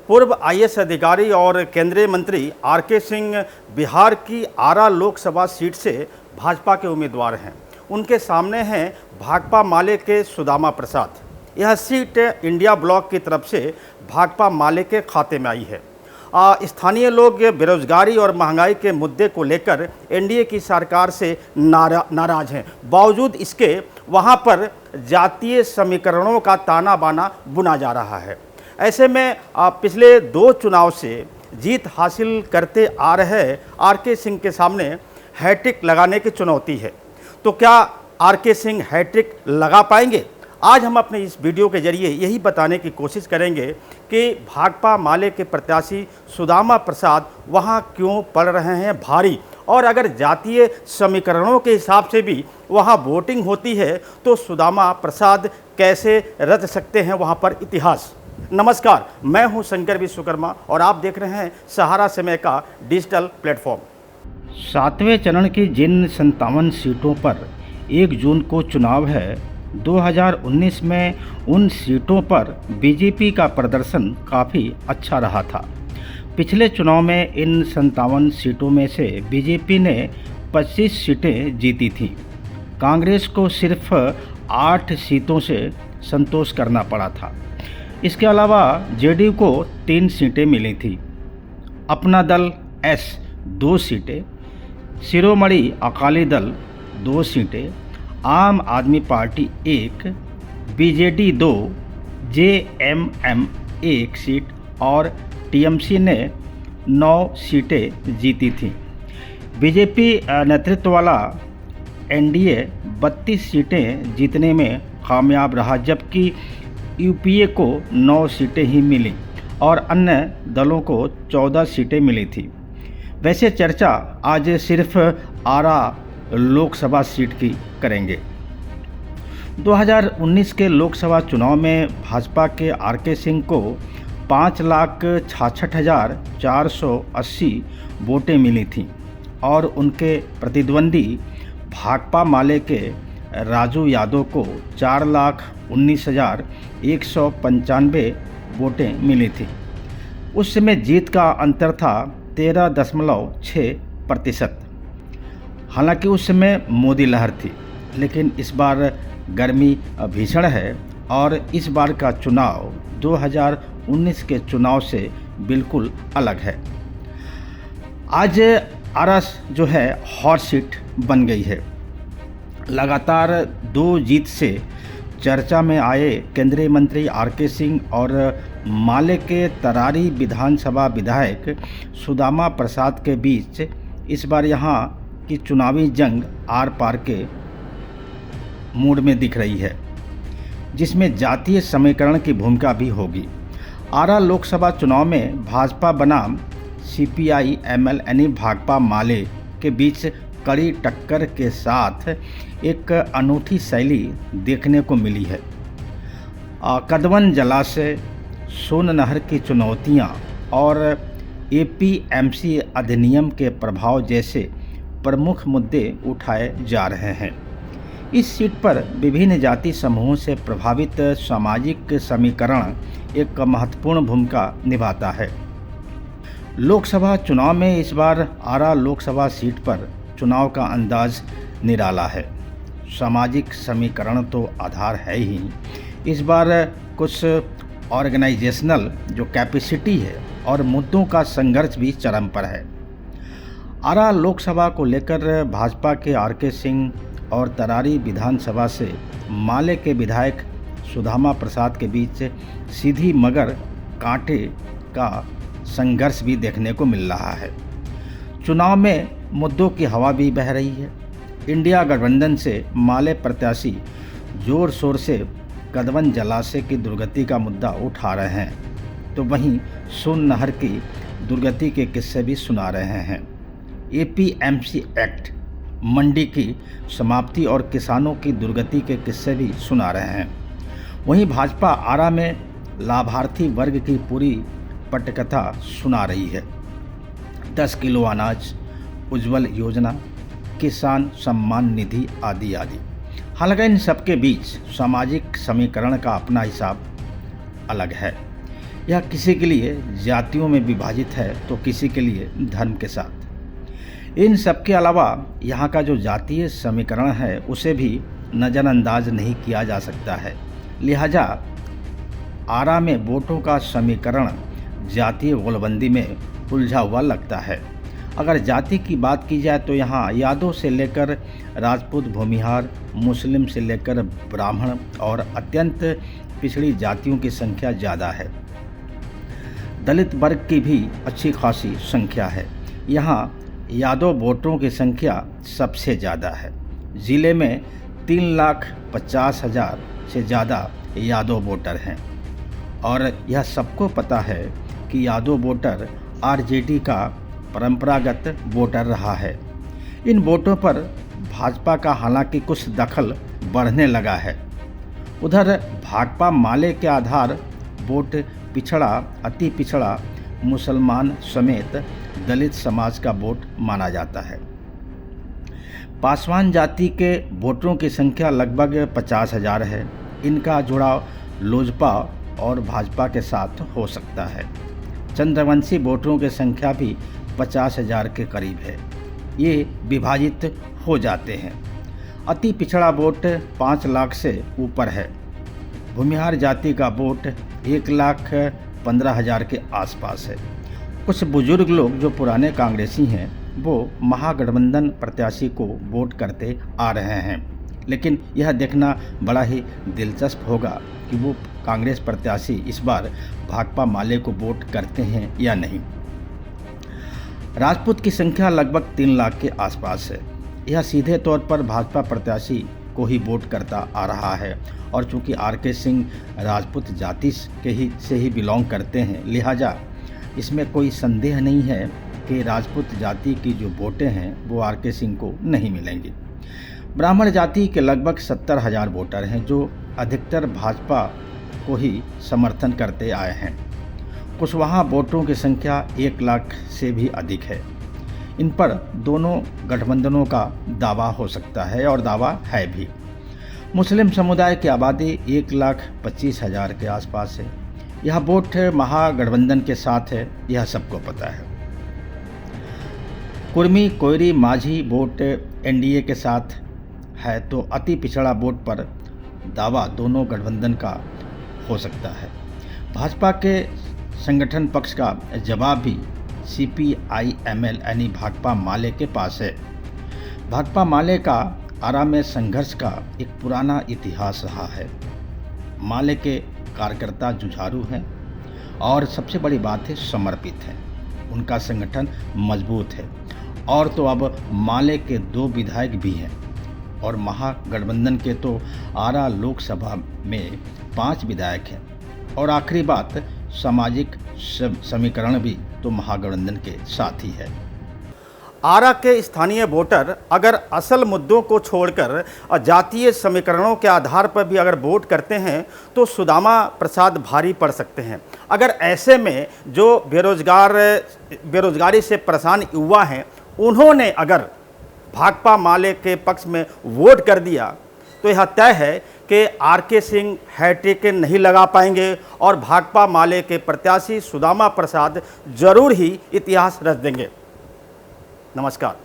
पूर्व आईएएस अधिकारी और केंद्रीय मंत्री आरके सिंह बिहार की आरा लोकसभा सीट से भाजपा के उम्मीदवार हैं। उनके सामने हैं भाकपा माले के सुदामा प्रसाद। यह सीट इंडिया ब्लॉक की तरफ से भाकपा माले के खाते में आई है। स्थानीय लोग बेरोजगारी और महंगाई के मुद्दे को लेकर एनडीए की सरकार से नाराज हैं। बावजूद इसके वहां पर जातीय समीकरणों का ताना बाना बुना जा रहा है। ऐसे में पिछले 2 चुनाव से जीत हासिल करते आ रहे आरके सिंह के सामने हैट्रिक लगाने की चुनौती है। तो क्या आरके सिंह हैट्रिक लगा पाएंगे? आज हम अपने इस वीडियो के जरिए यही बताने की कोशिश करेंगे कि भाकपा माले के प्रत्याशी सुदामा प्रसाद वहां क्यों पड़ रहे हैं भारी, और अगर जातीय समीकरणों के हिसाब से भी वहां वोटिंग होती है तो सुदामा प्रसाद कैसे रच सकते हैं वहां पर इतिहास। नमस्कार, मैं हूं शंकर विश्वकर्मा और आप देख रहे हैं सहारा समय का डिजिटल प्लेटफॉर्म। 7वें चरण की जिन 57 सीटों पर 1 जून को चुनाव है, 2019 में उन सीटों पर बीजेपी का प्रदर्शन काफ़ी अच्छा रहा था। पिछले चुनाव में इन 57 सीटों में से बीजेपी ने 25 सीटें जीती थीं। कांग्रेस को सिर्फ 8 सीटों से संतोष करना पड़ा था। इसके अलावा जेडीयू को 3 सीटें मिली थी, अपना दल एस 2 सीटें, शिरोमणि अकाली दल 2 सीटें, आम आदमी पार्टी 1, बीजेडी 2, जेएमएम 1 सीट और टीएमसी ने 9 सीटें जीती थीं। बीजेपी नेतृत्व वाला एनडीए 32 सीटें जीतने में कामयाब रहा, जबकि यूपीए को 9 सीटें ही मिली और अन्य दलों को 14 सीटें मिली थी। वैसे चर्चा आज सिर्फ आरा लोकसभा सीट की करेंगे। 2019 के लोकसभा चुनाव में भाजपा के आरके सिंह को 5,66,480 वोटें मिली थीं और उनके प्रतिद्वंदी भाकपा माले के राजू यादव को 4,19,195 वोटें मिली थी। उस समय जीत का अंतर था 13.6%। हालांकि उस समय मोदी लहर थी, लेकिन इस बार गर्मी भीषण है और इस बार का चुनाव 2019 के चुनाव से बिल्कुल अलग है। आज आरा जो है हॉट सीट बन गई है। लगातार 2 जीत से चर्चा में आए केंद्रीय मंत्री आरके सिंह और माले के तरारी विधानसभा विधायक सुदामा प्रसाद के बीच इस बार यहाँ की चुनावी जंग आर पार के मूड में दिख रही है, जिसमें जातीय समीकरण की भूमिका भी होगी। आरा लोकसभा चुनाव में भाजपा बनाम सीपीआई एमएल यानी भाकपा माले के बीच कड़ी टक्कर के साथ एक अनूठी शैली देखने को मिली है। कदवन जलाशय, सोन नहर की चुनौतियां और एपीएमसी अधिनियम के प्रभाव जैसे प्रमुख मुद्दे उठाए जा रहे हैं। इस सीट पर विभिन्न जाति समूहों से प्रभावित सामाजिक समीकरण एक महत्वपूर्ण भूमिका निभाता है। लोकसभा चुनाव में इस बार आरा लोकसभा सीट पर चुनाव का अंदाज निराला है। सामाजिक समीकरण तो आधार है ही, इस बार कुछ ऑर्गेनाइजेशनल जो कैपेसिटी है और मुद्दों का संघर्ष भी चरम पर है। आरा लोकसभा को लेकर भाजपा के आरके सिंह और तरारी विधानसभा से माले के विधायक सुदामा प्रसाद के बीच सीधी मगर कांटे का संघर्ष भी देखने को मिल रहा है। चुनाव में मुद्दों की हवा भी बह रही है। इंडिया गठबंधन से माले प्रत्याशी जोर शोर से कदवन जलाशय की दुर्गति का मुद्दा उठा रहे हैं, तो वहीं सोन नहर की दुर्गति के किस्से भी सुना रहे हैं। एपीएमसी एक्ट, मंडी की समाप्ति और किसानों की दुर्गति के किस्से भी सुना रहे हैं। वहीं भाजपा आरा में लाभार्थी वर्ग की पूरी पटकथा सुना रही है। 10 किलो अनाज, उज्ज्वल योजना, किसान सम्मान निधि आदि आदि। हालांकि इन सबके बीच सामाजिक समीकरण का अपना हिसाब अलग है। यह किसी के लिए जातियों में विभाजित है तो किसी के लिए धर्म के साथ। इन सब के अलावा यहाँ का जो जातीय समीकरण है उसे भी नज़रअंदाज नहीं किया जा सकता है। लिहाजा आरा में वोटों का समीकरण जातीय गोलबंदी में उलझा हुआ लगता है। अगर जाति की बात की जाए तो यहाँ यादव से लेकर राजपूत, भूमिहार, मुस्लिम से लेकर ब्राह्मण और अत्यंत पिछड़ी जातियों की संख्या ज़्यादा है। दलित वर्ग की भी अच्छी खासी संख्या है। यहाँ यादव वोटरों की संख्या सबसे ज़्यादा है। ज़िले में 3,50,000 से ज़्यादा यादव वोटर हैं और यह सबको पता है कि यादव वोटर आरजेडी का परंपरागत वोटर रहा है। इन वोटों पर भाजपा का हालांकि कुछ दखल बढ़ने लगा है। उधर भाकपा माले के आधार वोट पिछड़ा, अति पिछड़ा, मुसलमान समेत दलित समाज का वोट माना जाता है। पासवान जाति के वोटरों की संख्या लगभग 50,000 है। इनका जुड़ाव लोजपा और भाजपा के साथ हो सकता है। चंद्रवंशी वोटरों की संख्या भी 50,000 के करीब है। ये विभाजित हो जाते हैं। अति पिछड़ा वोट 5 लाख से ऊपर है। भूमिहार जाति का वोट 1,15,000 के आसपास है। कुछ बुजुर्ग लोग जो पुराने कांग्रेसी हैं वो महागठबंधन प्रत्याशी को वोट करते आ रहे हैं, लेकिन यह देखना बड़ा ही दिलचस्प होगा कि वो कांग्रेस प्रत्याशी इस बार भाकपा माले को वोट करते हैं या नहीं। राजपूत की संख्या लगभग 3 लाख के आसपास है। यह सीधे तौर पर भाजपा प्रत्याशी को ही वोट करता आ रहा है और चूंकि आर.के. सिंह राजपूत जाति से ही बिलोंग करते हैं, लिहाजा इसमें कोई संदेह नहीं है कि राजपूत जाति की जो वोटें हैं वो आर.के. सिंह को नहीं मिलेंगी। ब्राह्मण जाति के लगभग 70,000 वोटर हैं जो अधिकतर भाजपा को ही समर्थन करते आए हैं। कुशवाहा वोटरों की संख्या 1 लाख से भी अधिक है। इन पर दोनों गठबंधनों का दावा हो सकता है और दावा है भी। मुस्लिम समुदाय की आबादी 1,25,000 के आसपास है। यह वोट महागठबंधन के साथ है, यह सबको पता है। कुर्मी, कोयरी, माझी वोट एनडीए के साथ है तो अति पिछड़ा वोट पर दावा दोनों गठबंधन का हो सकता है। भाजपा के संगठन पक्ष का जवाब भी CPI-ML यानी भाकपा माले के पास है। भाकपा माले का आरा में संघर्ष का एक पुराना इतिहास रहा है। माले के कार्यकर्ता जुझारू हैं और सबसे बड़ी बात है समर्पित हैं। उनका संगठन मजबूत है और तो अब माले के 2 विधायक भी हैं और महागठबंधन के तो आरा लोकसभा में 5 विधायक हैं। और आखिरी बात, सामाजिक समीकरण भी तो महागठबंधन के साथ ही है। आरा के स्थानीय वोटर अगर असल मुद्दों को छोड़कर जातीय समीकरणों के आधार पर भी अगर वोट करते हैं तो सुदामा प्रसाद भारी पड़ सकते हैं। अगर ऐसे में जो बेरोजगारी से परेशान युवा हैं उन्होंने अगर भाकपा माले के पक्ष में वोट कर दिया तो यह तय है कि आर.के. सिंह हैट्रिक नहीं लगा पाएंगे और भाकपा माले के प्रत्याशी सुदामा प्रसाद जरूर ही इतिहास रच देंगे। नमस्कार।